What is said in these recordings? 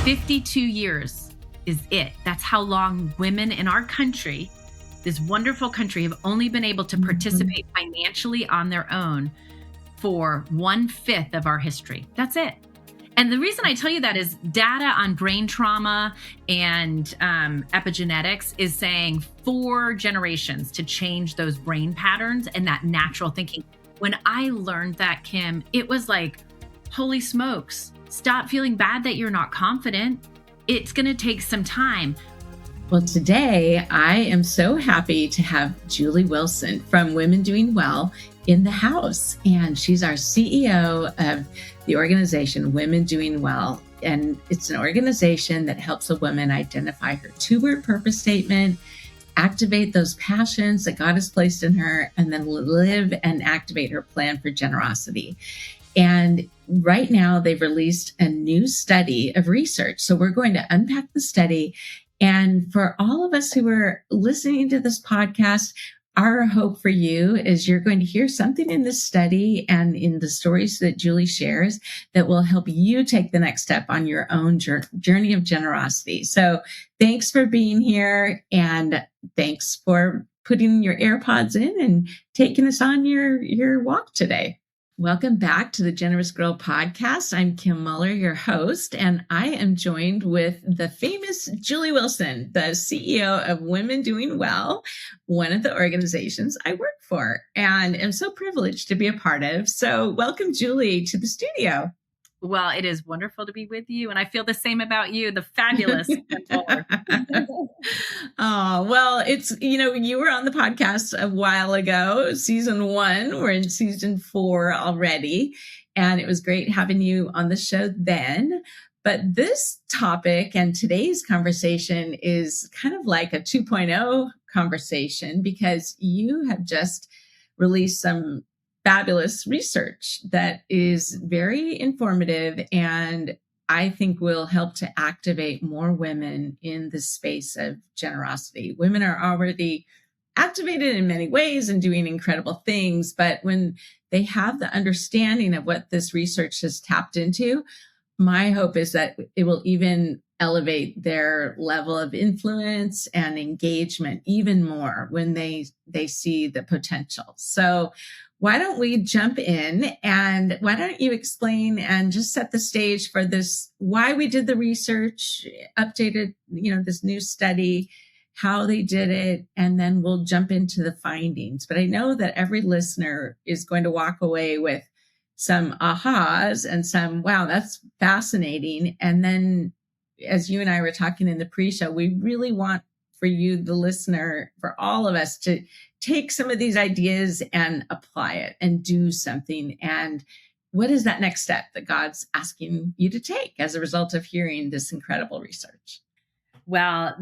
52 years is it. That's how long women in our country, this wonderful country, have only been able to participate financially on their own for 1/5 of our history. That's it. And the reason I tell you that is data on brain trauma and epigenetics is saying 4 generations to change those brain patterns and that natural thinking. When I learned that, Kim, it was like, holy smokes, stop feeling bad that you're not confident. It's going to take some time. Well, today I am so happy to have Julie Wilson from Women Doing Well in the house. And she's our CEO of the organization Women Doing Well. And it's an organization that helps a woman identify her 2-word purpose statement, activate those passions that God has placed in her, and then live and activate her plan for generosity. And right now they've released a new study of research. So we're going to unpack the study. And for all of us who are listening to this podcast, our hope for you is you're going to hear something in this study and in the stories that Julie shares that will help you take the next step on your own journey of generosity. So thanks for being here, and thanks for putting your AirPods in and taking us on your walk today. Welcome back to the Generous Girl podcast. I'm Kim Moeller, your host, and I am joined with the famous Julie Wilson, the CEO of Women Doing Well, one of the organizations I work for and am so privileged to be a part of. So welcome, Julie, to the studio. Well, it is wonderful to be with you. And I feel the same about you, the fabulous. Oh, well, it's, you were on the podcast a while ago, season 1. We're in season 4 already. And it was great having you on the show then. But this topic and today's conversation is kind of like a 2.0 conversation, because you have just released some fabulous research that is very informative and I think will help to activate more women in the space of generosity. Women are already activated in many ways and doing incredible things, but when they have the understanding of what this research has tapped into, my hope is that it will even elevate their level of influence and engagement even more when they see the potential. So why don't we jump in, and why don't you explain and just set the stage for this, why we did the research, updated, this new study, how they did it, and then we'll jump into the findings. But I know that every listener is going to walk away with some ahas and some, wow, that's fascinating. And then as you and I were talking in the pre-show, we really want for you, the listener, for all of us to take some of these ideas and apply it and do something. And what is that next step that God's asking you to take as a result of hearing this incredible research? Well,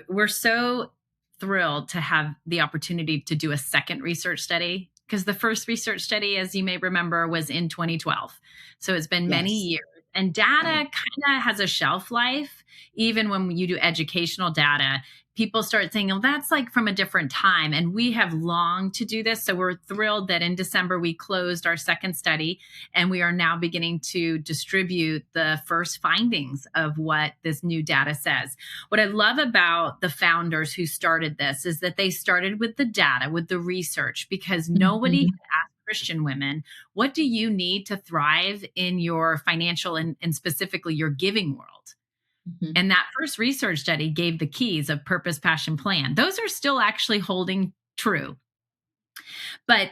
we're so thrilled to have the opportunity to do a second research study, because the first research study, as you may remember, was in 2012. So it's been many years. And data kind of has a shelf life. Even when you do educational data, people start saying, oh, that's like from a different time. And we have longed to do this. So we're thrilled that in December, we closed our second study, and we are now beginning to distribute the first findings of what this new data says. What I love about the founders who started this is that they started with the data, with the research, because nobody had asked Christian women, what do you need to thrive in your financial and specifically your giving world? Mm-hmm. And that first research study gave the keys of purpose, passion, plan. Those are still actually holding true. But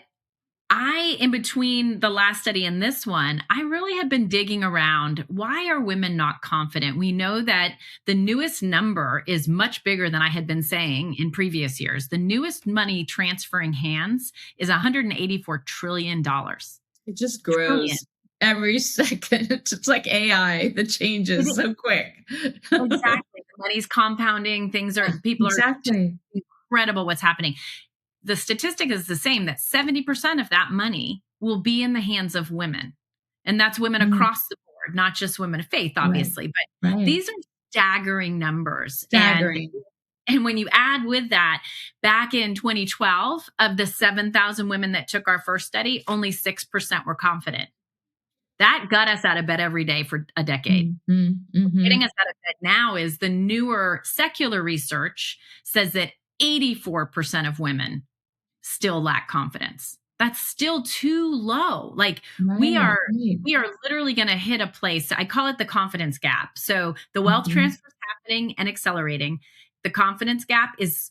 in between the last study and this one, I really have been digging around. Why are women not confident? We know that the newest number is much bigger than I had been saying in previous years. The newest money transferring hands is $184 trillion. It just grows every second. It's like AI that changes so quick. Exactly. The money's compounding. People are incredible what's happening. The statistic is the same, that 70% of that money will be in the hands of women. And that's women across the board, not just women of faith, obviously. But these are staggering numbers. And when you add with that, back in 2012, of the 7,000 women that took our first study, only 6% were confident. That got us out of bed every day for a decade. Getting us out of bed now is the newer secular research says that 84% of women still lack confidence. That's still too low. Like we Right. are we are literally going to hit a place. I call it the confidence gap. So the wealth Mhm. transfer is happening and accelerating. The confidence gap is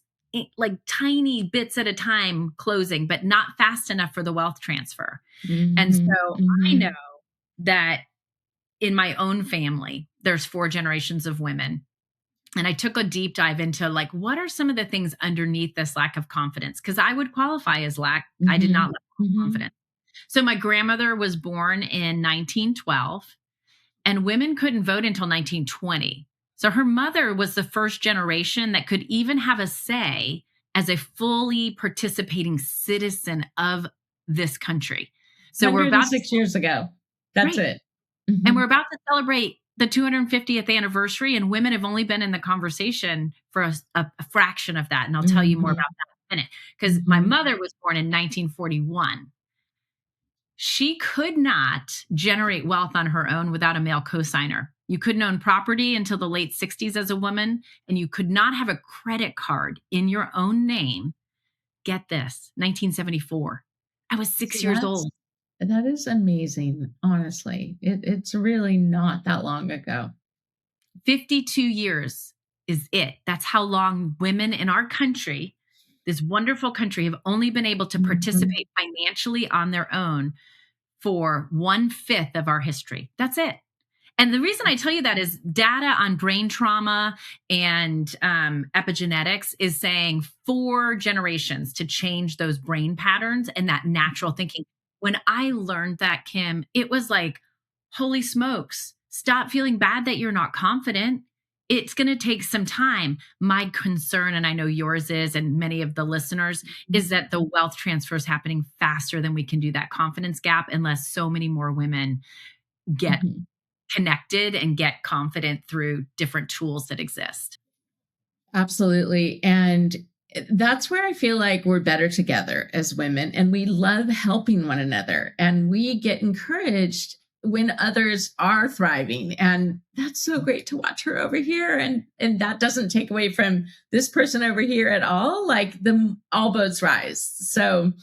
like tiny bits at a time closing, but not fast enough for the wealth transfer. And Mhm. so I know Mhm. that in my own family, there's 4 generations of women. And I took a deep dive into like, what are some of the things underneath this lack of confidence? Because I would qualify as I did not Mhm. lack Mhm. confidence. So my grandmother was born in 1912, and women couldn't vote until 1920. So her mother was the first generation that could even have a say as a fully participating citizen of this country. So we're about 106 years ago. That's right. it. And we're Mhm. about to celebrate the 250th anniversary, and women have only been in the conversation for a fraction of that. And I'll tell you more Mhm. about that in a minute. Because my Mhm. mother was born in 1941. She could not generate wealth on her own without a male cosigner. You couldn't own property until the late 60s as a woman, and you could not have a credit card in your own name. Get this, 1974. I was See, 6 years old. that is amazing, honestly. It's really not that long ago. 52 years is it. That's how long women in our country, this wonderful country, have only been able to Mhm. participate financially on their own for 1/5 of our history. That's it. And the reason I tell you that is data on brain trauma and epigenetics is saying 4 generations to change those brain patterns and that natural thinking. When I learned that, Kim, it was like, holy smokes, stop feeling bad that you're not confident. It's going to take some time. My concern, and I know yours is, and many of the listeners, is that the wealth transfer is happening faster than we can do that confidence gap unless so many more women get Mhm. connected and get confident through different tools that exist. Absolutely. And that's where I feel like we're better together as women and we love helping one another and we get encouraged when others are thriving and that's so great to watch her over here and that doesn't take away from this person over here at all like the all boats rise. So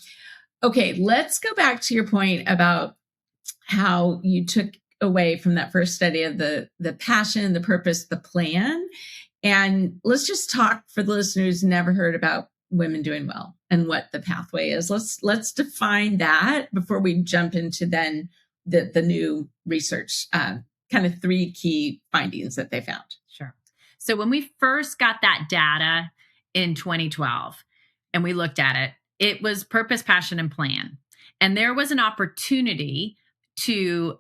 okay, let's go back to your point about how you took away from that first study of the passion, the purpose, the plan. And let's just talk for the listeners who never heard about women doing well and what the pathway is. Let's define that before we jump into then the new research, kind of 3 key findings that they found. Sure. So when we first got that data in 2012 and we looked at it, it was purpose, passion, and plan. And there was an opportunity to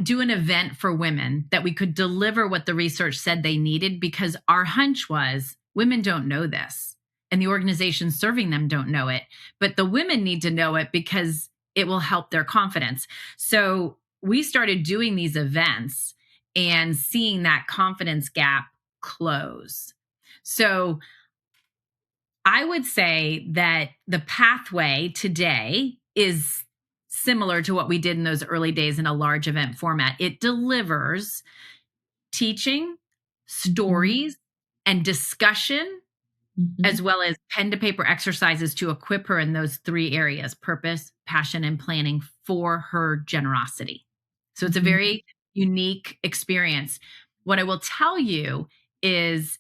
do an event for women that we could deliver what the research said they needed because our hunch was women don't know this and the organizations serving them don't know it, but the women need to know it because it will help their confidence. So we started doing these events and seeing that confidence gap close. So I would say that the pathway today is similar to what we did in those early days in a large event format. It delivers teaching, Mhm. stories, and discussion, Mhm. as well as pen to paper exercises to equip her in those 3 areas: purpose, passion, and planning for her generosity. So it's a Mhm. very unique experience. What I will tell you is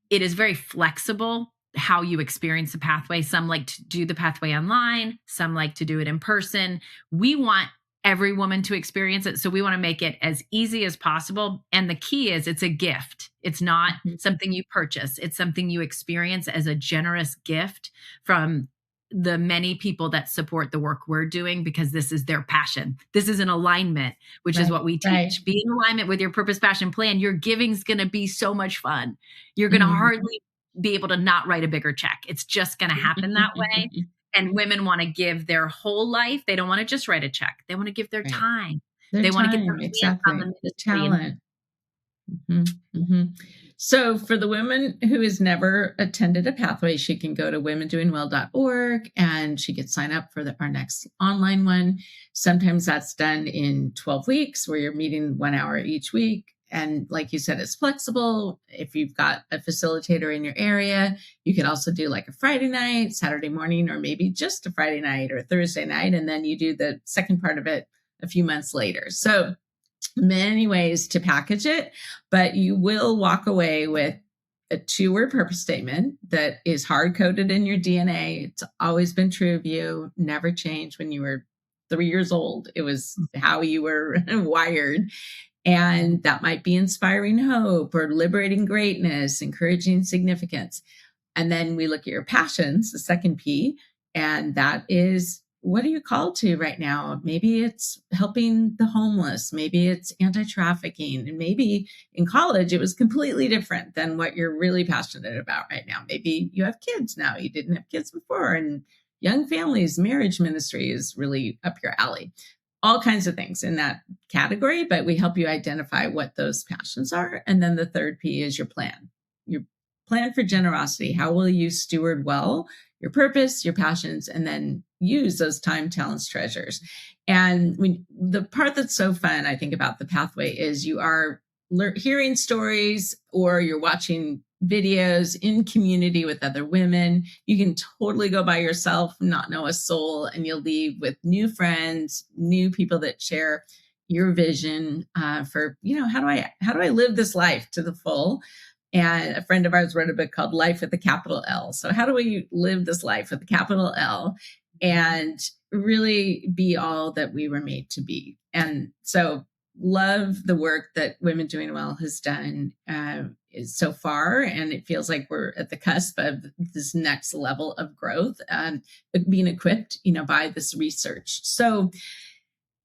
it is very flexible how you experience the pathway. Some like to do the pathway online, some like to do it in person. We want every woman to experience it. So we want to make it as easy as possible. And the key is it's a gift. It's not Mhm. something you purchase, it's something you experience as a generous gift from the many people that support the work we're doing because this is their passion. This is an alignment, which is Right. what we Right. teach. Be in alignment with your purpose, passion, plan. Your giving's going to be so much fun. You're going to Mhm. hardly be able to not write a bigger check. It's just going to happen that way. And women want to give their whole life. They don't want to just write a check. They want to give their Right. time. Their They want to get their time, hands on the exactly. The ministry. And talent. Mhm. Mhm. So for the woman who has never attended a pathway, she can go to womendoingwell.org and she could sign up for our next online one. Sometimes that's done in 12 weeks where you're meeting 1 hour each week. And like you said, it's flexible. If you've got a facilitator in your area, you could also do like a Friday night, Saturday morning, or maybe just a Friday night or a Thursday night. And then you do the second part of it a few months later. So many ways to package it, but you will walk away with a 2-word purpose statement that is hard coded in your DNA. It's always been true of you, never changed when you were 3 years old. It was how you were wired. And that might be inspiring hope or liberating greatness, encouraging significance. And then we look at your passions, the second P, and that is, what are you called to right now? Maybe it's helping the homeless. Maybe it's anti-trafficking. And maybe in college, it was completely different than what you're really passionate about right now. Maybe you have kids now. You didn't have kids before. And young families, marriage ministry is really up your alley. All kinds of things in that category, but we help you identify what those passions are. And then the third P is your plan. Your plan for generosity. How will you steward well your purpose, your passions, and then use those time, talents, treasures? And the part that's so fun, I think, about the pathway is you are hearing stories or you're watching videos in community with other women. You can totally go by yourself, not know a soul, and you'll leave with new friends, new people that share your vision for, how do I live this life to the full? And a friend of ours wrote a book called Life with a Capital L. So how do we live this life with a capital L and really be all that we were made to be? And so love the work that Women Doing Well has done so far. And it feels like we're at the cusp of this next level of growth and being equipped, by this research. So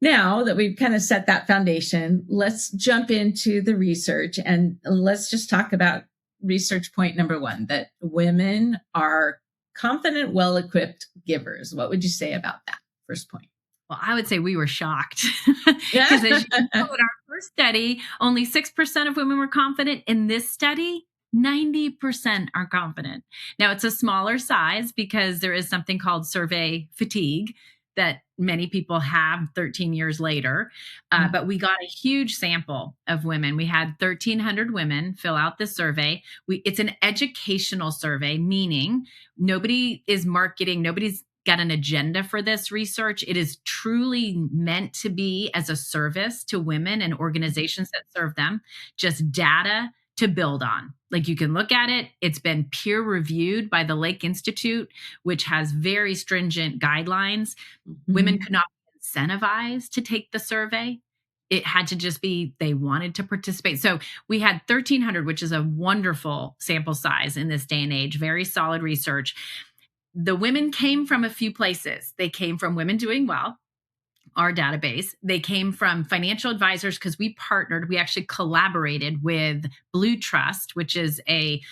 now that we've kind of set that foundation, let's jump into the research and let's just talk about research point number 1, that women are confident, well-equipped givers. What would you say about that first point? Well, I would say we were shocked because as you know, in our first study, only 6% of women were confident. In this study, 90% are confident. Now, it's a smaller size because there is something called survey fatigue that many people have 13 years later. But we got a huge sample of women. We had 1,300 women fill out this survey. It's an educational survey, meaning nobody is marketing, nobody's got an agenda for this research. It is truly meant to be as a service to women and organizations that serve them, just data to build on. Like, you can look at it. It's been peer reviewed by the Lake Institute, which has very stringent guidelines. Mm-hmm. Women could not be incentivized to take the survey. It had to just be, they wanted to participate. So we had 1,300, which is a wonderful sample size in this day and age, very solid research. The women came from a few places. They came from Women Doing Well, our database. They came from financial advisors because we actually collaborated with Blue Trust, which is a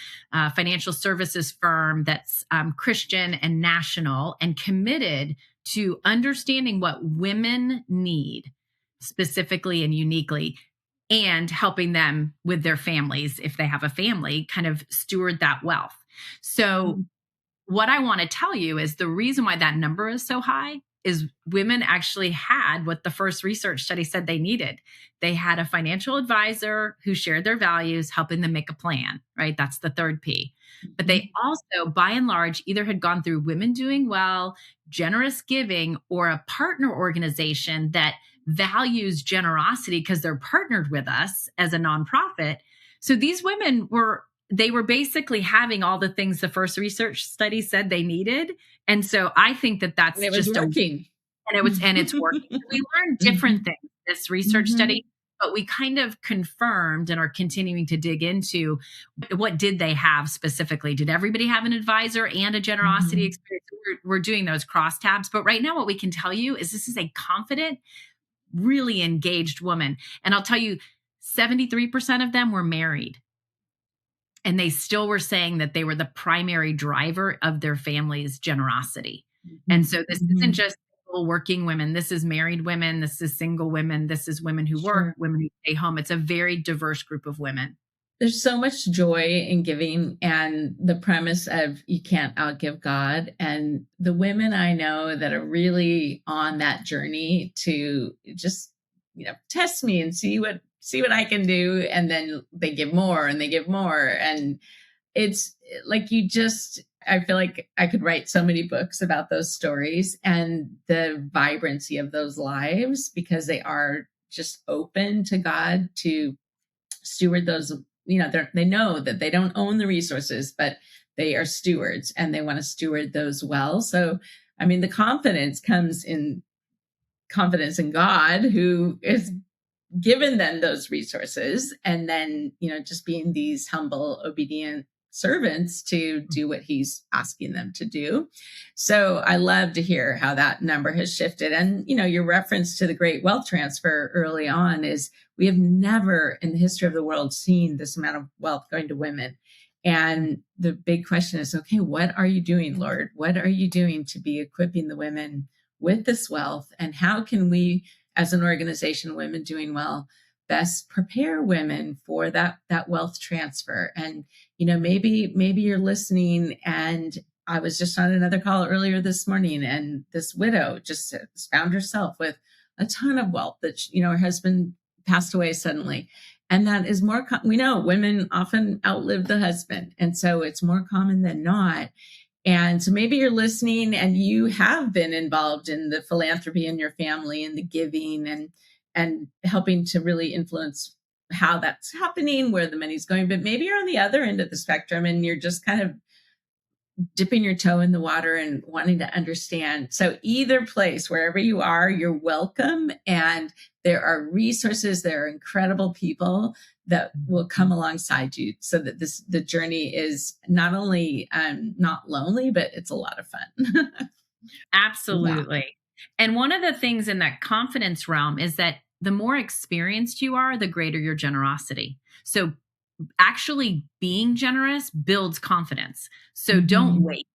financial services firm that's Christian and national and committed to understanding what women need specifically and uniquely, and helping them with their families, if they have a family, kind of steward that wealth. So what I want to tell you is the reason why that number is so high is women actually had what the first research study said they needed. They had a financial advisor who shared their values, helping them make a plan, right? That's the third P. But they also, by and large, either had gone through Women Doing Well, generous giving, or a partner organization that values generosity because they're partnered with us as a nonprofit. So these women were basically having all the things the first research study said they needed. And so I think that that's just working. And it's working. We learned different things this research study, but we kind of confirmed and are continuing to dig into what did they have specifically. Did everybody have an advisor and a generosity experience? We're doing those crosstabs. But right now, what we can tell you is this is a confident, really engaged woman. And I'll tell you, 73% of them were married. And they still were saying that they were the primary driver of their family's generosity. And so this isn't just working women. This is married women. This is single women. This is women who work, women who stay home. It's a very diverse group of women. There's so much joy in giving, and the premise of you can't outgive God. And the women I know that are really on that journey to just, test me and see what I can do. And then they give more and they give more. And it's like I feel like I could write so many books about those stories and the vibrancy of those lives because they are just open to God to steward those. They know that they don't own the resources, but they are stewards and they want to steward those well. So I mean, the confidence in God, who is given them those resources, and then just being these humble, obedient servants to do what he's asking them to do. So I love to hear how that number has shifted. And your reference to the great wealth transfer early on is we have never in the history of the world seen this amount of wealth going to women. And the big question is, okay, what are you doing, Lord? What are you doing to be equipping the women with this wealth? And how can we, as an organization, Women Doing Well, best prepare women for that wealth transfer? And maybe you're listening, and I was just on another call earlier this morning, and this widow just found herself with a ton of wealth that her husband passed away suddenly. And that is we know women often outlive the husband, and so it's more common than not. And so maybe you're listening and you have been involved in the philanthropy in your family and the giving and helping to really influence how that's happening, where the money's going. But maybe you're on the other end of the spectrum and you're just kind of dipping your toe in the water and wanting to understand. So either place, wherever you are, you're welcome. And there are resources, there are incredible people that will come alongside you so that the journey is not only not lonely, but it's a lot of fun. Absolutely. Yeah. And one of the things in that confidence realm is that the more experienced you are, the greater your generosity. So actually being generous builds confidence. So don't wait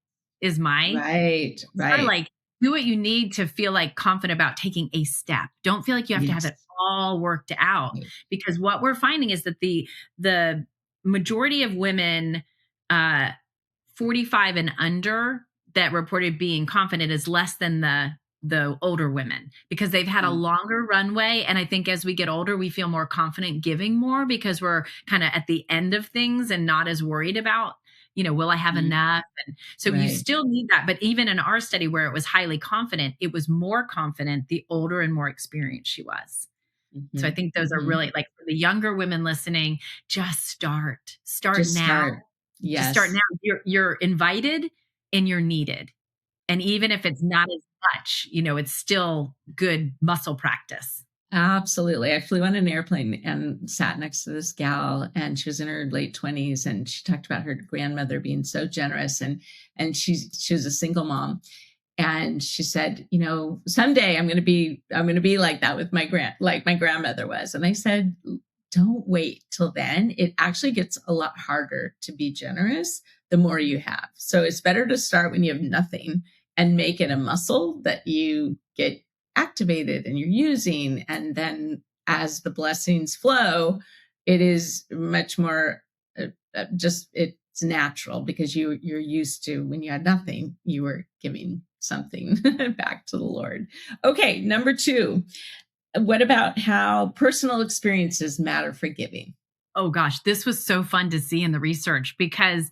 is my right. Sort of like do what you need to feel like confident about taking a step. Don't feel like you have to have it all worked out, because what we're finding is that the majority of women 45 and under that reported being confident is less than the older women, because they've had a longer runway. And I think as we get older, we feel more confident giving more because we're kind of at the end of things and not as worried about, will I have enough? And so you still need that. But even in our study where it was highly confident, it was more confident the older and more experienced she was. So I think those are really, like, for the younger women listening, just start now. Yes. Just start now. You're invited and you're needed. And even if it's not as much, it's still good muscle practice. Absolutely. I flew on an airplane and sat next to this gal, and she was in her late 20s, and she talked about her grandmother being so generous, and she was a single mom. And she said, someday I'm going to be like that with like my grandmother was. And I said, don't wait till then. It actually gets a lot harder to be generous the more you have. So it's better to start when you have nothing and make it a muscle that you get activated and you're using. And then as the blessings flow, it is much more it's natural, because you're used to, when you had nothing, you were giving something back to the Lord. Okay, number 2. What about how personal experiences matter for giving? Oh gosh, this was so fun to see in the research, because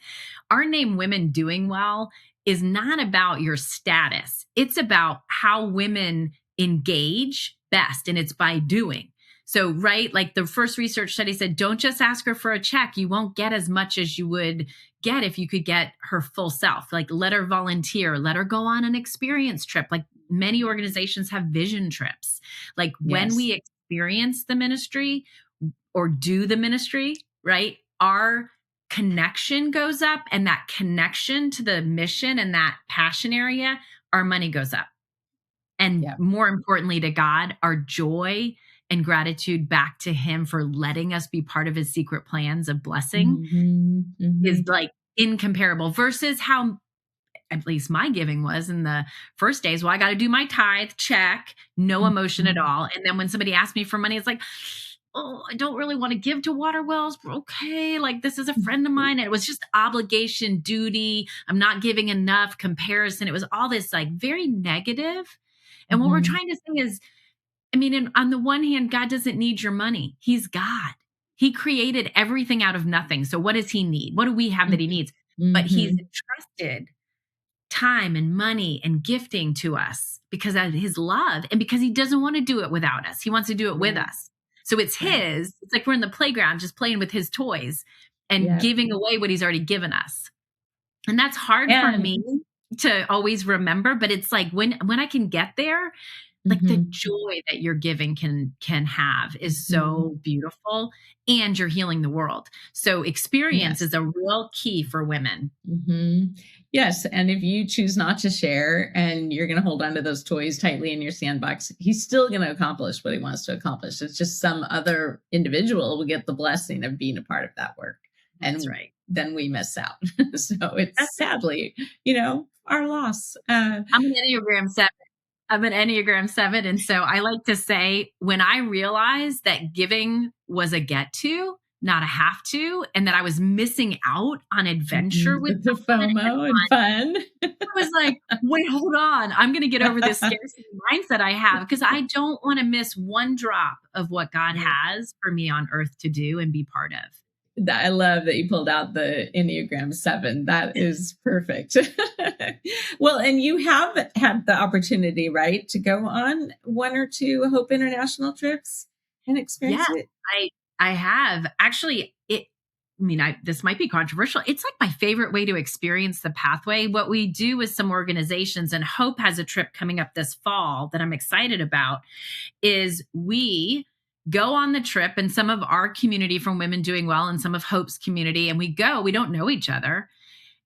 our name Women Doing Well is not about your status. It's about how women engage best, and it's by doing. So, right, like the first research study said, don't just ask her for a check. You won't get as much as you would get if you could get her full self. Like, let her volunteer, let her go on an experience trip. Like, many organizations have vision trips. Like, when we experience the ministry or do the ministry, right, our connection goes up, and that connection to the mission and that passion area, our money goes up. And more importantly to God, our joy and gratitude back to him for letting us be part of his secret plans of blessing is like incomparable, versus how, at least my giving was in the first days. Well, I got to do my tithe, check, no emotion at all. And then when somebody asked me for money, it's like, oh, I don't really want to give to water wells. But okay. Like, this is a friend of mine. And it was just obligation, duty. I'm not giving enough, comparison. It was all this like very negative. And what we're Mhm. trying to say is, I mean, on the one hand, God doesn't need your money. He's God. He created everything out of nothing. So what does he need? What do we have that he needs? But he's Mhm. entrusted time and money and gifting to us because of his love and because he doesn't want to do it without us. He wants to do it with Right, us. So it's right. his. It's like we're in the playground just playing with his toys and Yep. giving away what he's already given us. And that's hard for And me to always remember, but it's like when I can get there, like the mhm, joy that your giving can have is mhm. so beautiful, and you're healing the world. So experience Yes. is a real key for women. Mhm. Yes, and if you choose not to share and you're gonna hold on to those toys tightly in your sandbox, he's still gonna accomplish what he wants to accomplish. It's just some other individual will get the blessing of being a part of that work, That's and right. then we miss out. So it's That's right. sadly, our loss. I'm an Enneagram 7. I'm an Enneagram 7, and so I like to say when I realized that giving was a get to, not a have to, and that I was missing out on adventure with The someone, and FOMO and fun. I was like, "Wait, hold on. I'm gonna get over this scarcity mindset I have because I don't wanna miss one drop of what God Yeah. has for me on earth to do and be part of." I love that you pulled out the Enneagram 7. That is perfect. Well, and you have had the opportunity, right, to go on 1 or 2 Hope International trips and Yes, experience it? I I have. Actually, I mean, this might be controversial. It's like my favorite way to experience the pathway. What we do with some organizations, and Hope has a trip coming up this fall that I'm excited about, is we go on the trip and some of our community from Women Doing Well and some of Hope's community, and we don't know each other,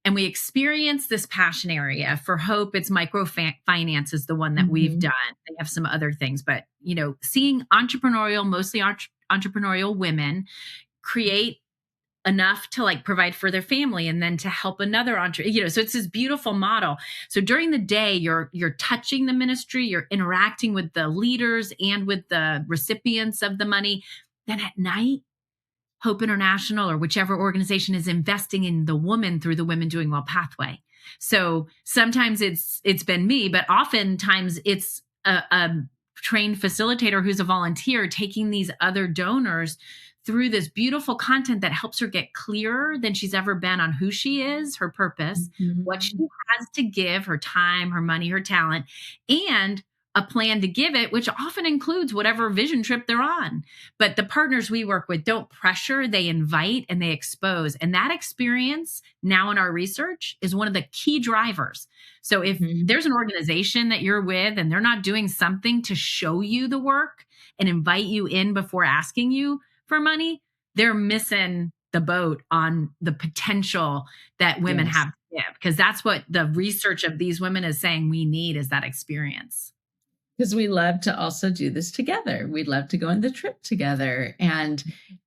and we experience this passion area. For Hope, it's microfinance is the one that we've Mhm, done. They have some other things, but seeing entrepreneurial, mostly entrepreneurial women create enough to like provide for their family and then to help another so it's this beautiful model. So during the day you're touching the ministry, you're interacting with the leaders and with the recipients of the money. Then at night, Hope International or whichever organization is investing in the woman through the Women Doing Well pathway. So sometimes it's been me, but oftentimes it's a trained facilitator who's a volunteer taking these other donors through this beautiful content that helps her get clearer than she's ever been on who she is, her purpose, what she mhm. has to give, her time, her money, her talent, and a plan to give it, which often includes whatever vision trip they're on. But the partners we work with don't pressure, they invite and they expose. And that experience now in our research is one of the key drivers. So if Mhm. there's an organization that you're with and they're not doing something to show you the work and invite you in before asking you for money, they're missing the boat on the potential that women Yes. have to give. Because that's what the research of these women is saying we need is that experience. Because we love to also do this together. We'd love to go on the trip together. And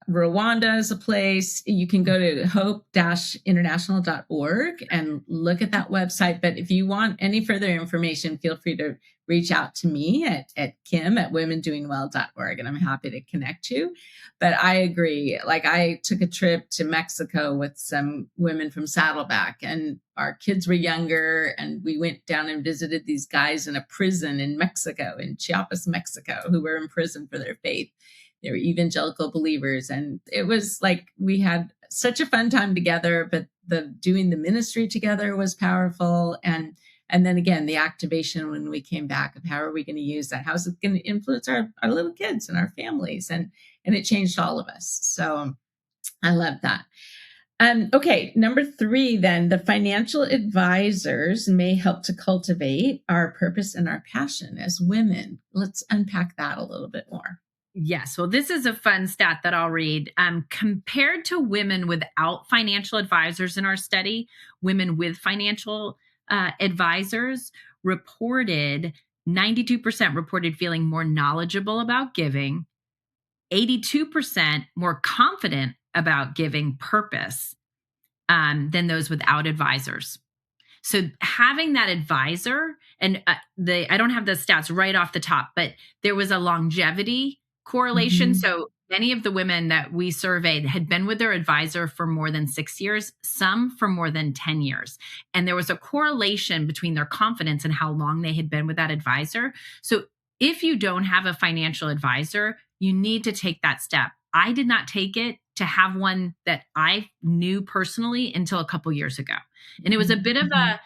Rwanda is a place you can go to hope-international.org and look at that website. But if you want any further information, feel free to reach out to me at Kim at womendoingwell.org, and I'm happy to connect you. But I agree. Like, I took a trip to Mexico with some women from Saddleback, and our kids were younger, and we went down and visited these guys in a prison in Mexico, in Chiapas, Mexico, who were in prison for their faith. They were evangelical believers, and it was like we had such a fun time together. But the doing the ministry together was powerful, and then again the activation when we came back of how are we going to use that? How is it going to influence our little kids and our families? And it changed all of us. So I love that. Okay, number 3, then the financial advisors may help to cultivate our purpose and our passion as women. Let's unpack that a little bit more. Yes. Well, this is a fun stat that I'll read. Compared to women without financial advisors in our study, women with financial advisors reported 92% reported feeling more knowledgeable about giving, 82% more confident about giving purpose than those without advisors. So having that advisor, and I don't have the stats right off the top, but there was a longevity correlation. Mhm. So many of the women that we surveyed had been with their advisor for more than 6 years, some for more than 10 years. And there was a correlation between their confidence and how long they had been with that advisor. So if you don't have a financial advisor, you need to take that step. I did not take it to have one that I knew personally until a couple years ago. And it was a bit of a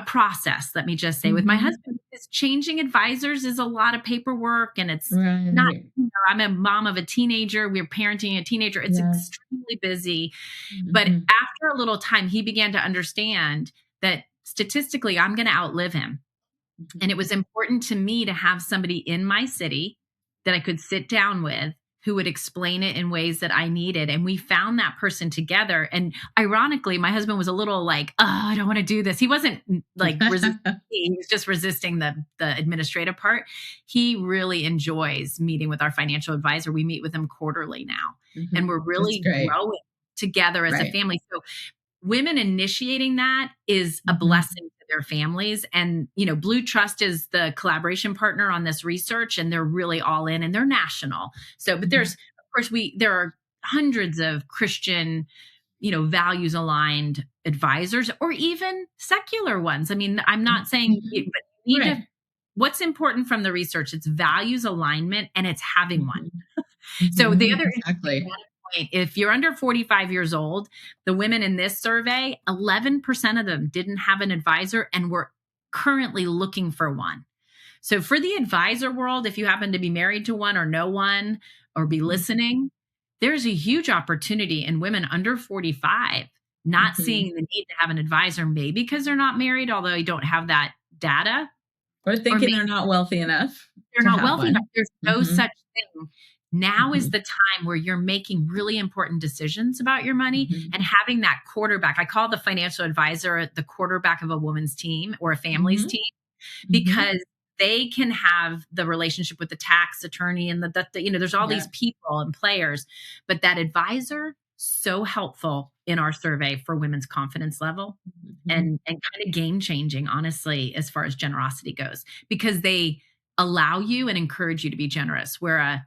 process, let me just say, with my husband. Because changing advisors is a lot of paperwork, and it's not, I'm a mom of a teenager. We're parenting a teenager. It's extremely busy. But after a little time, he began to understand that statistically, I'm going to outlive him. And it was important to me to have somebody in my city that I could sit down with who would explain it in ways that I needed. And we found that person together. And ironically, my husband was a little like, oh, I don't want to do this. He wasn't like resisting. He was just resisting the administrative part. He really enjoys meeting with our financial advisor. We meet with him quarterly now. And we're really growing together as a family. So women initiating that is a blessing to their families. And, Blue Trust is the collaboration partner on this research, and they're really all in, and they're national. So, but there's, of course, there are hundreds of Christian, values aligned advisors, or even secular ones. I mean, I'm not saying, but you need to, what's important from the research, it's values alignment, and it's having one. So the other point, if you're under 45 years old, the women in this survey, 11% of them didn't have an advisor and were currently looking for one. So for the advisor world, if you happen to be married to one or know one or be listening, there's a huge opportunity in women under 45 not seeing the need to have an advisor, maybe because they're not married, although you don't have that data. Or thinking they're not wealthy enough. They're not wealthy enough. There's no such thing. Now is the time where you're making really important decisions about your money and having that quarterback. I call the financial advisor the quarterback of a woman's team or a family's team, because they can have the relationship with the tax attorney and there's all these people and players, but that advisor, so helpful in our survey for women's confidence level and kind of game changing, honestly, as far as generosity goes, because they allow you and encourage you to be generous, where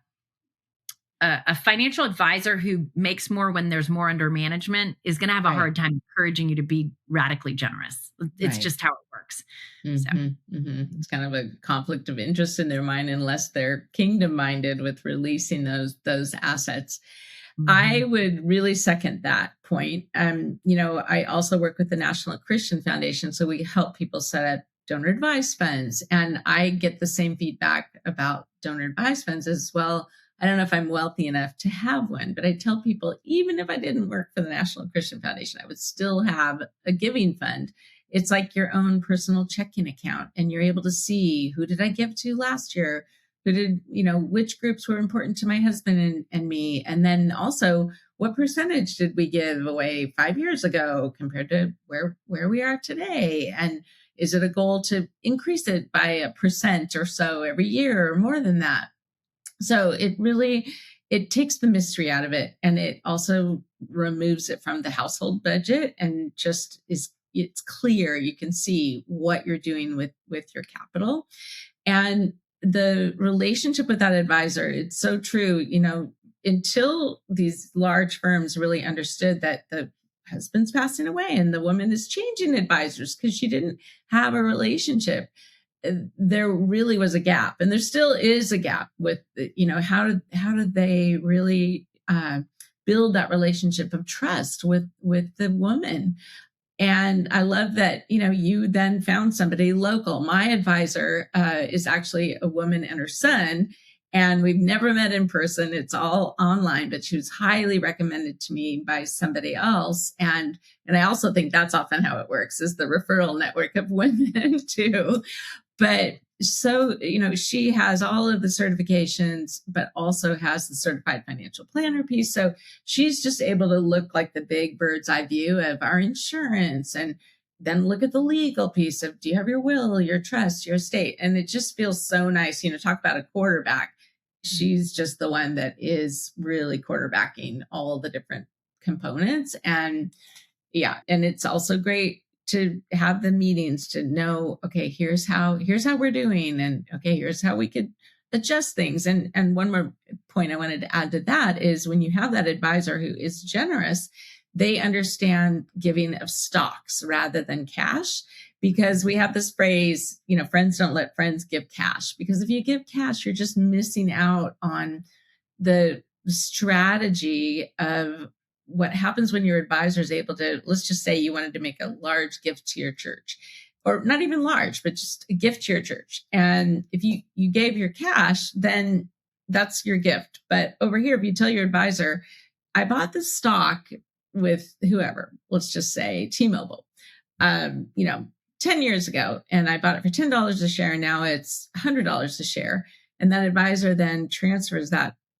a financial advisor who makes more when there's more under management is going to have a hard time encouraging you to be radically generous. It's just how it works. It's kind of a conflict of interest in their mind, unless they're kingdom minded with releasing those assets. I would really second that point. I also work with the National Christian Foundation, so we help people set up donor advised funds. And I get the same feedback about donor advised funds as well. I don't know if I'm wealthy enough to have one, but I tell people, even if I didn't work for the National Christian Foundation, I would still have a giving fund. It's like your own personal checking account, and you're able to see, who did I give to last year? Who did, which groups were important to my husband and me? And then also, what percentage did we give away 5 years ago compared to where we are today? And is it a goal to increase it by 1% or so every year, or more than that? So it takes the mystery out of it, and it also removes it from the household budget, and just it's clear. You can see what you're doing with your capital, and the relationship with that advisor. It's so true. Until these large firms really understood that the husband's passing away and the woman is changing advisors because she didn't have a relationship, there really was a gap, and there still is a gap with, how do they really build that relationship of trust with the woman? And I love that, you then found somebody local. My advisor is actually a woman and her son, and we've never met in person. It's all online, but she was highly recommended to me by somebody else. And I also think that's often how it works, is the referral network of women too. But so, she has all of the certifications, but also has the certified financial planner piece. So she's just able to look like the big bird's eye view of our insurance, and then look at the legal piece of, do you have your will, your trust, your estate? And it just feels so nice. Talk about a quarterback. She's just the one that is really quarterbacking all the different components. And and it's also great to have the meetings to know, okay, here's how we're doing. And okay, here's how we could adjust things. And one more point I wanted to add to that is when you have that advisor who is generous, they understand giving of stocks rather than cash, because we have this phrase, friends don't let friends give cash, because if you give cash, you're just missing out on the strategy of what happens when your advisor is able to, let's just say you wanted to make a large gift to your church, or not even large, but just a gift to your church. And if you gave your cash, then that's your gift. But over here, if you tell your advisor, I bought this stock with whoever, let's just say T-Mobile, 10 years ago, and I bought it for $10 a share. And now it's $100 a share. And that advisor then transfers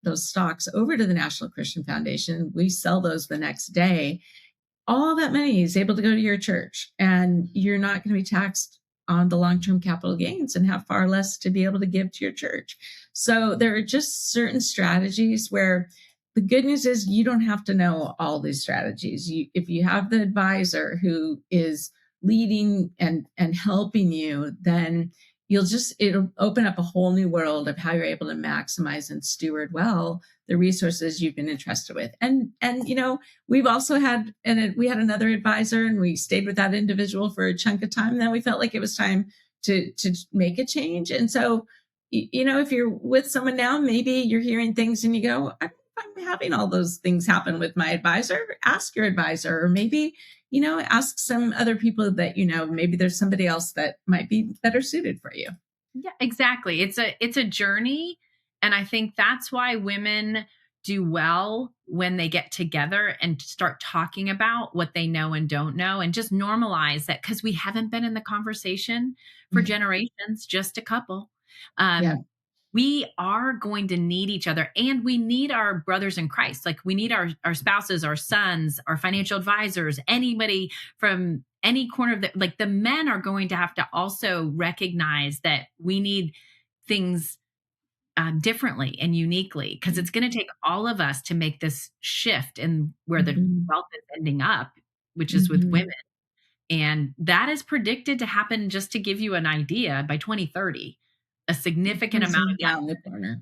those stocks over to the National Christian Foundation. We sell those the next day. All that money is able to go to your church, and you're not going to be taxed on the long-term capital gains and have far less to be able to give to your church. So there are just certain strategies where the good news is you don't have to know all these strategies. If you have the advisor who is leading and helping you, then it'll open up a whole new world of how you're able to maximize and steward well the resources you've been entrusted with. And we've also had another advisor, and we stayed with that individual for a chunk of time. Then we felt like it was time to make a change. And so, if you're with someone now, maybe you're hearing things and you go, I'm having all those things happen with my advisor. Ask your advisor, or maybe ask some other people that maybe there's somebody else that might be better suited for you. Yeah, exactly. It's a journey. And I think that's why women do well when they get together and start talking about what they know and don't know, and just normalize that, because we haven't been in the conversation for generations, just a couple. Yeah. We are going to need each other, and we need our brothers in Christ. Like, we need our spouses, our sons, our financial advisors, anybody from any corner of the men are going to have to also recognize that we need things differently and uniquely, because it's going to take all of us to make this shift in where the wealth is ending up, which is with women. And that is predicted to happen, just to give you an idea, by 2030, a significant amount of down the corner.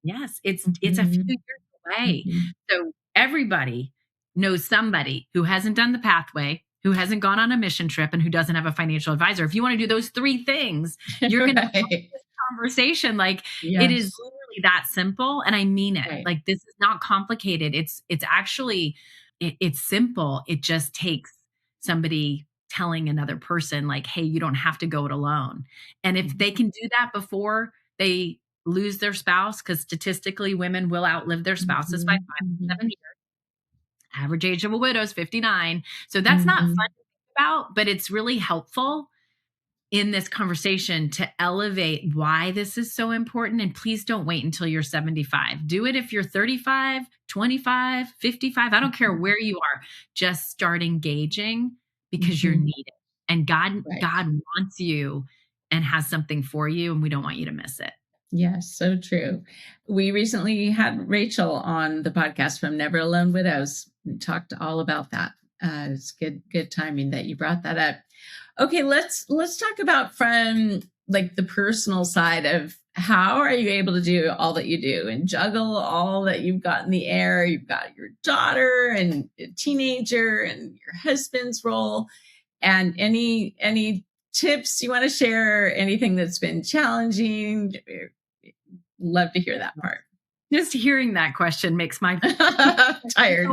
Yes, it's a few years away. So everybody knows somebody who hasn't done the pathway, who hasn't gone on a mission trip, and who doesn't have a financial advisor. If you want to do those 3 things, you're going to have this conversation. It is literally that simple. And I mean it. Right. This is not complicated. It's actually, it's simple. It just takes somebody telling another person, hey, you don't have to go it alone. And if they can do that before they lose their spouse, because statistically women will outlive their spouses by 5 to 7 years. Average age of a widow is 59. So that's not fun to think about, but it's really helpful in this conversation to elevate why this is so important. And please don't wait until you're 75. Do it if you're 35, 25, 55. I don't care where you are. Just start engaging, because you're needed. And God wants you and has something for you, and we don't want you to miss it. Yes, so true. We recently had Rachel on the podcast from Never Alone Widows. We talked all about that. It's good timing that you brought that up. Okay, let's talk about from the personal side of how are you able to do all that you do and juggle all that you've got in the air. You've got your daughter and a teenager and your husband's role, and any tips you want to share, anything that's been challenging. Love to hear that part. Just hearing that question makes my tired.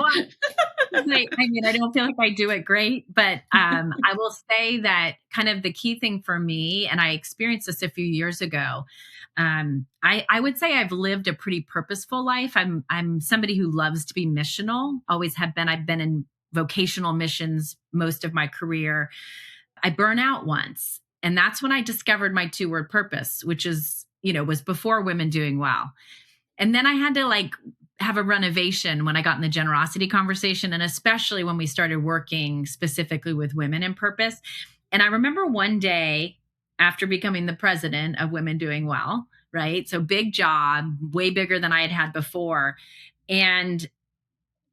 I mean, I don't feel like I do it great, but I will say that kind of the key thing for me, and I experienced this a few years ago. I would say I've lived a pretty purposeful life. I'm somebody who loves to be missional, always have been. I've been in vocational missions most of my career. I burn out once, and that's when I discovered my 2-word purpose, which is, was before Women Doing Well. And then I had to have a renovation when I got in the generosity conversation, and especially when we started working specifically with women in purpose. And I remember one day after becoming the president of Women Doing Well, right? So big job, way bigger than I had before. And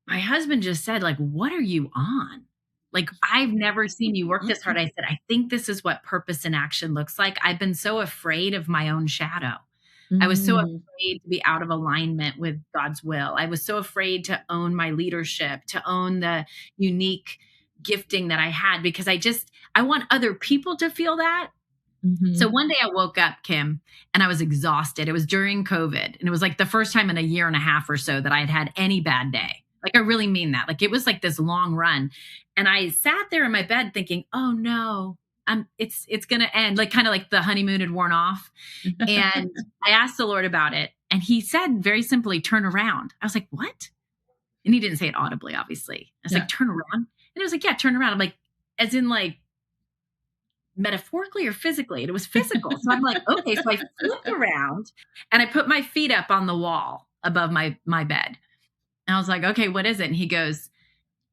my husband just said, what are you on? I've never seen you work this hard. I said, I think this is what purpose in action looks like. I've been so afraid of my own shadow. I was so Mm. afraid to be out of alignment with God's will. I was so afraid to own my leadership, to own the unique gifting that I had, because I want other people to feel that. So Mhm. one day I woke up, Kim, and I was exhausted. It was during COVID, and it was like the first time in a year and a half or so that I had had any bad day. Like, I really mean that. Like, it was like this long run. And I sat there in my bed thinking, "Oh no, it's going to end." Like, kind of like the honeymoon had worn off. And I asked the Lord about it, and he said very simply, "Turn around." I was like, "What?" And he didn't say it audibly, obviously. I was like, Yeah. "Turn around?" And it was like, "Yeah, turn around." I'm like, as in like metaphorically or physically? And it was physical. So I'm like, okay. So I flipped around and I put my feet up on the wall above my bed. And I was like, okay, what is it? And he goes,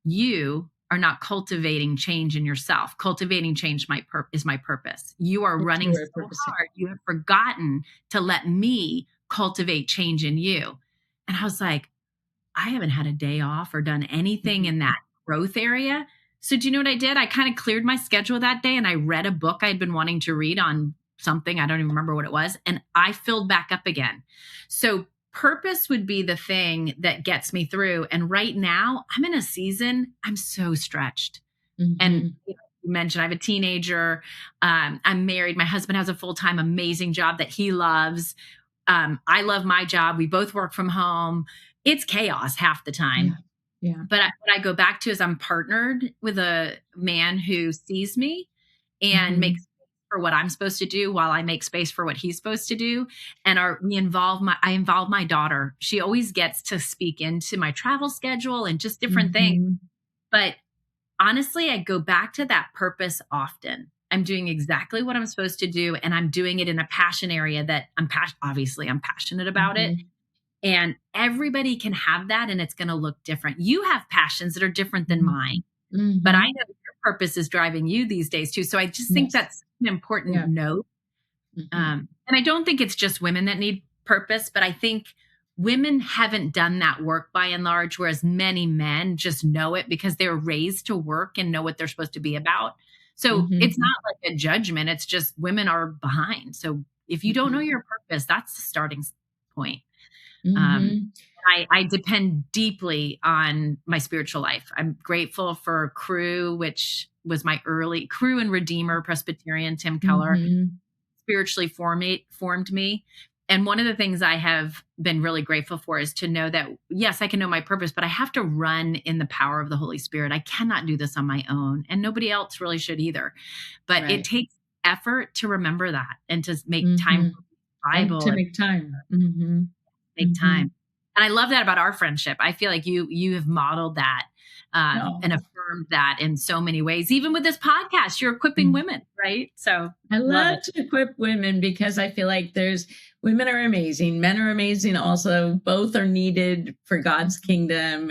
"You are not cultivating change in yourself. Cultivating change is my purpose. You are That's running your so purpose. Yeah. hard. You have forgotten to let me cultivate change in you." And I was like, I haven't had a day off or done anything Mhm. in that growth area. So do you know what I did? I kind of cleared my schedule that day and I read a book I'd been wanting to read on something. I don't even remember what it was. And I filled back up again. So purpose would be the thing that gets me through. And right now I'm in a season, I'm so stretched. And Mhm. you mentioned I have a teenager. I'm married. My husband has a full-time amazing job that he loves. I love my job. We both work from home. It's chaos half the Yeah. time. Yeah. But what I go back to is I'm partnered with a man who sees me and makes Mhm. space for what I'm supposed to do while I make space for what he's supposed to do. And I involve my daughter. She always gets to speak into my travel schedule and just different things. Mhm. But honestly, I go back to that purpose often. I'm doing exactly what I'm supposed to do, and I'm doing it in a passion area that obviously I'm passionate about it. Mhm. And everybody can have that, and it's going to look different. You have passions that are different than Mhm. mine, but I Mhm. know your purpose is driving you these days too. So I just think Yes. that's an important Yeah. note. Mhm. And I don't think it's just women that need purpose, but I think women haven't done that work by and large, whereas many men just know it because they're raised to work and know what they're supposed to be about. So it's Mhm. not like a judgment, it's just women are behind. So if you don't know Mhm. your purpose, that's the starting point. Um, Mhm. I depend deeply on my spiritual life. I'm grateful for Crew, which was my early Crew and Redeemer Presbyterian, Tim Keller Mhm. spiritually formed me. And one of the things I have been really grateful for is to know that, yes, I can know my purpose, but I have to run in the power of the Holy Spirit. I cannot do this on my own, and nobody else really should either. But it Right. takes effort to remember that and to make time Mhm. for And Bible to and make time. Mhm. make time. Mhm. And I love that about our friendship. I feel like you have modeled that and Oh. affirmed that in so many ways. Even with this podcast, you're equipping women, right? So I love love it. to equip women because I feel like there's women are amazing, men are amazing also. Both are needed for God's kingdom.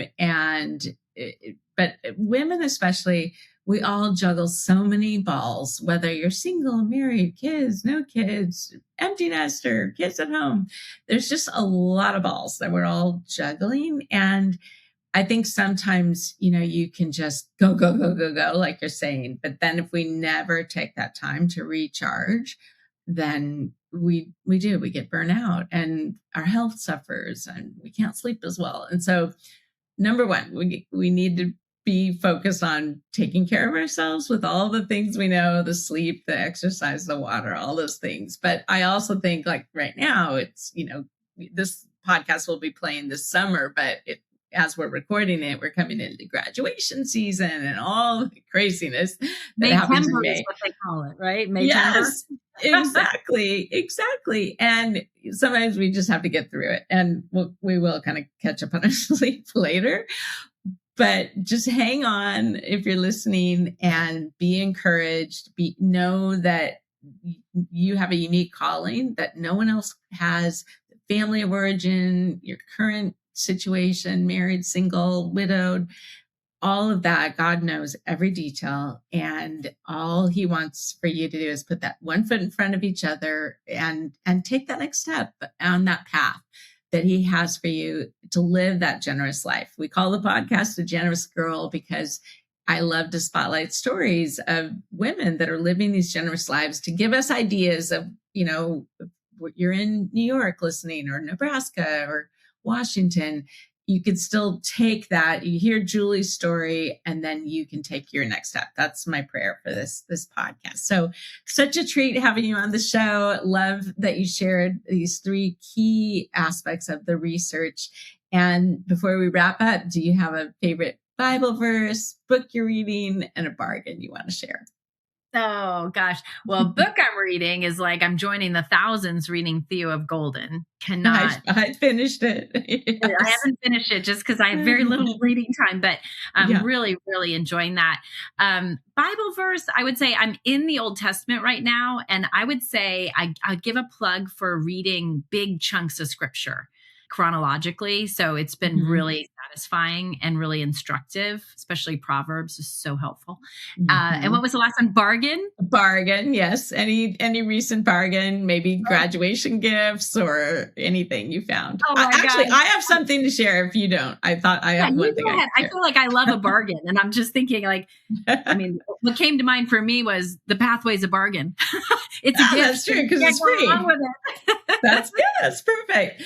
But women, especially, we all juggle so many balls, whether you're single, married, kids, no kids, empty nester, kids at home. There's just a lot of balls that we're all juggling. And I think sometimes, you can just go, go, go, go, go, like you're saying. But then if we never take that time to recharge, then we get burnout and our health suffers and we can't sleep as well. And so number one, we need to be focused on taking care of ourselves with all the things we know, the sleep, the exercise, the water, all those things. But I also think like right now it's, this podcast will be playing this summer, but as we're recording it, we're coming into graduation season and all the craziness that happens in Maytember is May. what they call it, right? Maytember. Yes, exactly, exactly. And sometimes we just have to get through it, and we will kind of catch up on our sleep later. But just hang on if you're listening, and be encouraged. Know that you have a unique calling that no one else has. Family of origin, your current situation, married, single, widowed, all of that. God knows every detail, and all he wants for you to do is put that one foot in front of each other and take that next step on that path that he has for you to live that generous life. We call the podcast The Generous Girl because I love to spotlight stories of women that are living these generous lives to give us ideas of, you're in New York listening, or Nebraska or Washington, you could still take that. You hear Julie's story, and then you can take your next step. That's my prayer for this podcast. So such a treat having you on the show. Love that you shared these 3 key aspects of the research. And before we wrap up, do you have a favorite Bible verse, book you're reading, and a bargain you want to share? Oh gosh. Well, book I'm reading is like I'm joining the thousands reading Theo of Golden. Cannot. I finished it. Yes. I haven't finished it just because I have very little reading time, but I'm really, really enjoying that. Bible verse, I would say I'm in the Old Testament right now. And I would say I'd give a plug for reading big chunks of scripture chronologically. So it's been really satisfying and really instructive, especially Proverbs is so helpful. And what was the last one? Bargain? Yes. Any recent bargain, maybe graduation gifts or anything you found. Actually, I have something to share if you don't. I thought I have one thing. I feel like I love a bargain. And I'm just thinking like, I mean, what came to mind for me was The Pathway's a bargain. It's a gift. That's true, because it's free. That's good. That's perfect.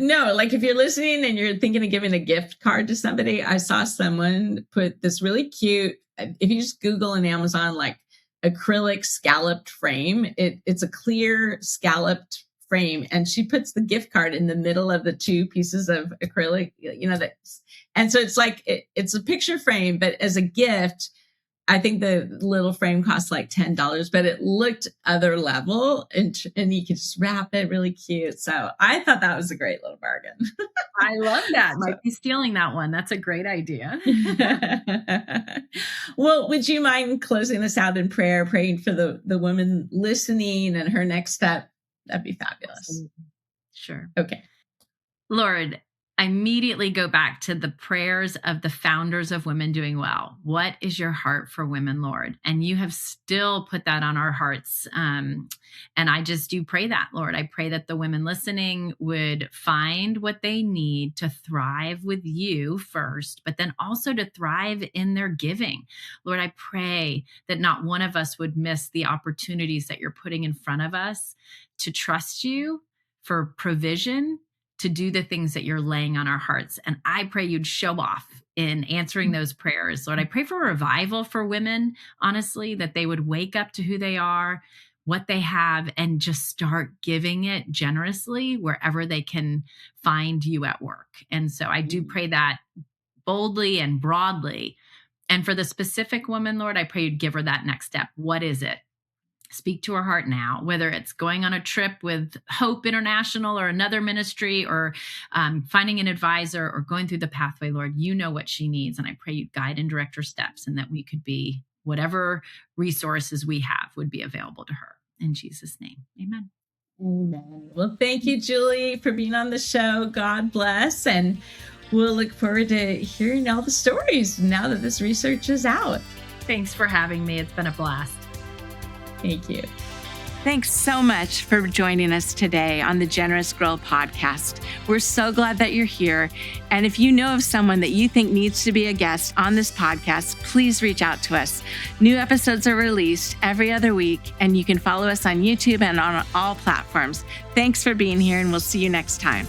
No, like if you're listening and you're thinking of giving a gift card to somebody, I saw someone put this really cute, if you just Google in Amazon, like acrylic scalloped frame, it's a clear scalloped frame. And she puts the gift card in the middle of the 2 pieces of acrylic, and so it's like, it's a picture frame, but as a gift, I think the little frame costs like $10, but it looked other level, and you could just wrap it really cute. So I thought that was a great little bargain. I love that. Might be stealing that one. That's a great idea. Well, would you mind closing us out in prayer, praying for the woman listening and her next step? That'd be fabulous. Sure. Okay. Lord, I immediately go back to the prayers of the founders of Women Doing Well. What is your heart for women, Lord? And you have still put that on our hearts. And I just do pray that, Lord. I pray that the women listening would find what they need to thrive with you first, but then also to thrive in their giving. Lord, I pray that not one of us would miss the opportunities that you're putting in front of us to trust you for provision, to do the things that you're laying on our hearts. And I pray you'd show off in answering those prayers. Lord, I pray for revival for women, honestly, that they would wake up to who they are, what they have, and just start giving it generously wherever they can find you at work. And so I do pray that boldly and broadly. And for the specific woman, Lord, I pray you'd give her that next step. What is it? Speak to her heart now, whether it's going on a trip with Hope International or another ministry, or finding an advisor, or going through the pathway. Lord, you know what she needs. And I pray you guide and direct her steps, and that we could be whatever resources we have would be available to her. In Jesus' name, amen. Amen. Well, thank you, Julie, for being on the show. God bless. And we'll look forward to hearing all the stories now that this research is out. Thanks for having me. It's been a blast. Thank you. Thanks so much for joining us today on the Generous Girl podcast. We're so glad that you're here. And if you know of someone that you think needs to be a guest on this podcast, please reach out to us. New episodes are released every other week, and you can follow us on YouTube and on all platforms. Thanks for being here, and we'll see you next time.